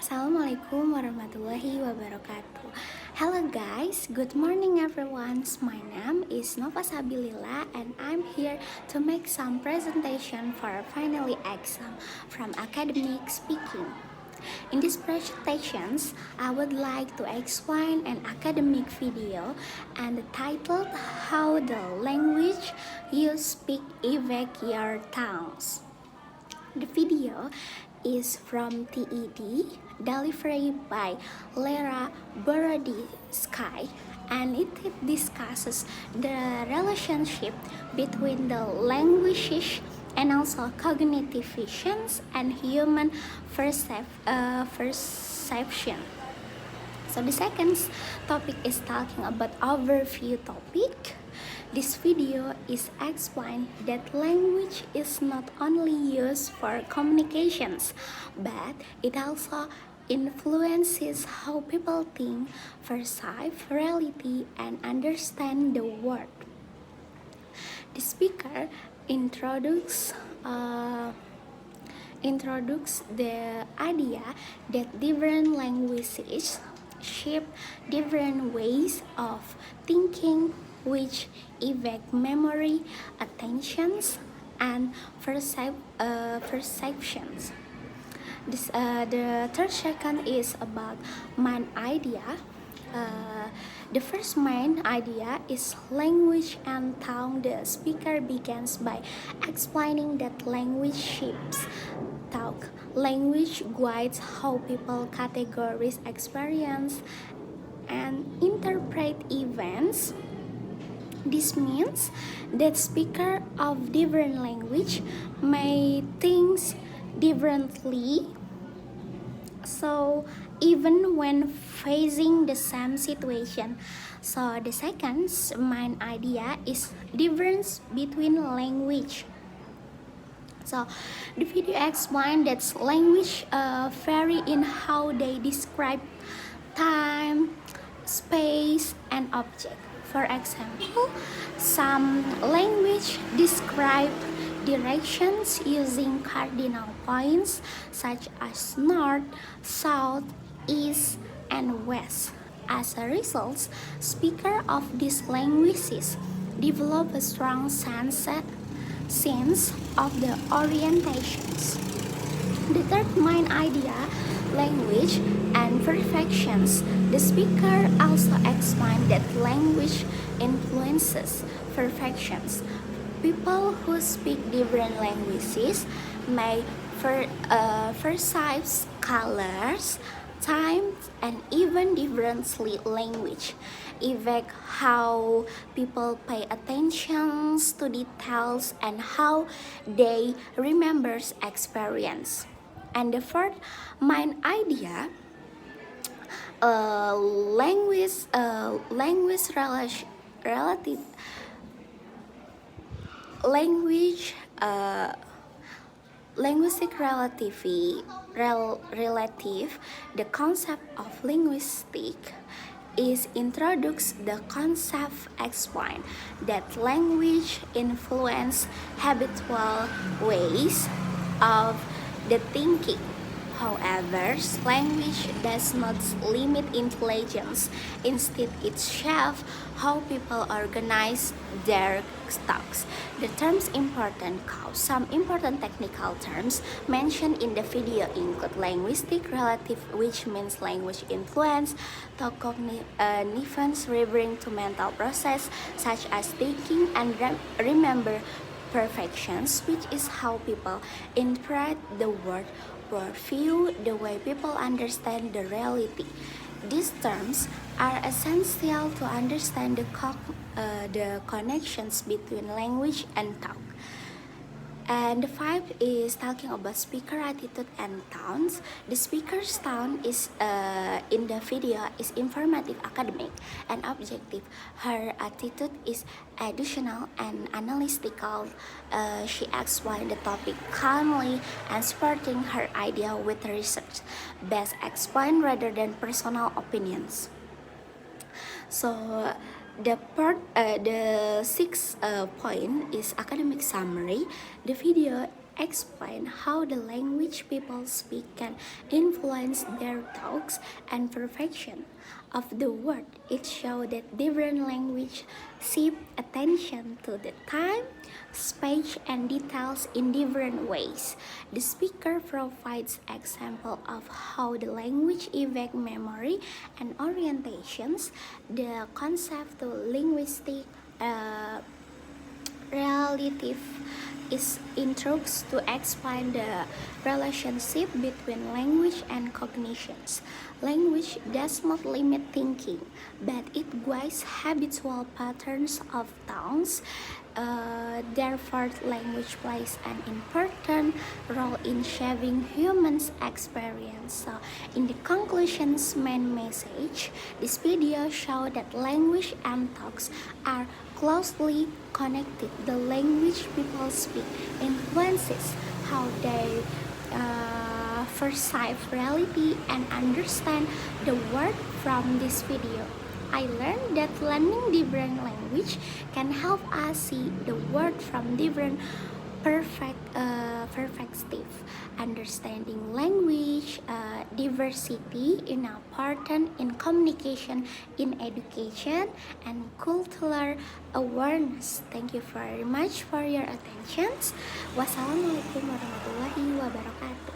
Assalamualaikum warahmatullahi wabarakatuh. Hello guys, good morning everyone. My name is Nova Sabilillah and I'm here to make some presentation for a finally exam from academic speaking. In these presentations, I would like to explain an academic video and titled How the Language You Speak Affect Your Tongues. The video is from TED, delivered by Lera Boroditsky, and it discusses the relationship between the languages and also cognitive visions and human perception. So the second topic is talking about overview topic. This video is explained that language is not only used for communications, but it also influences how people think, perceive reality, and understand the world. The speaker introduces the idea that different languages shape different ways of thinking, which affect memory, attentions, and perceptions. The third second is about mind idea. The first main idea is language and tongue. The speaker begins by explaining that language shapes talk. Language guides how people categorize experience and interpret events. This means that speakers of different language may think differently. So even when facing the same situation. So the second main idea is difference between language. So the video explains that language vary in how they describe time, space, and object. For example, some language describe directions using cardinal points such as north, south, east, and west. As a result, speakers of these languages develop a strong sense of the orientations. The third main idea, language and perfections. The speaker also explained that language influences perfections. People who speak different languages may perceive colors, time, and even differently language affect how people pay attention to details and how they remember experience. And the fourth main idea, relative language linguistic relative. The concept of linguistic is introduced. The concept explain that language influence habitual ways of the thinking. However, language does not limit intelligence. Instead, it shapes how people organize their thoughts. The terms important cause. Some important technical terms mentioned in the video include linguistic relative, which means language influence, to cognitions referring to mental process such as thinking and remember perfections, which is how people interpret the world, worldview, the way people understand the reality. These terms are essential to understand the connections between language and talk. And the five is talking about speaker attitude and tones. The speaker's tone is in the video is informative, academic, and objective. Her attitude is additional and analytical. She explained the topic calmly and supporting her idea with research, best explained rather than personal opinions. So the sixth point is academic summary. The video explain how the language people speak can influence their thoughts and perception of the world. It shows that different language shift attention to the time, space, and details in different ways. The speaker provides example of how the language affects memory and orientations. The concept to linguistic relative is introduced to explain the relationship between language and cognitions. Language does not limit thinking, but it guides habitual patterns of thoughts. Therefore, language plays an important role in shaping humans' experience. So, in the conclusion's main message, this video shows that language and thoughts are closely connected. The language people speak influences how they perceive reality and understand the world. From this video, I learned that learning different language can help us see the world from different perspective. Understanding language diversity is important in communication, in education, and cultural awareness. Thank you very much for your attention. Wassalamualaikum warahmatullahi wabarakatuh.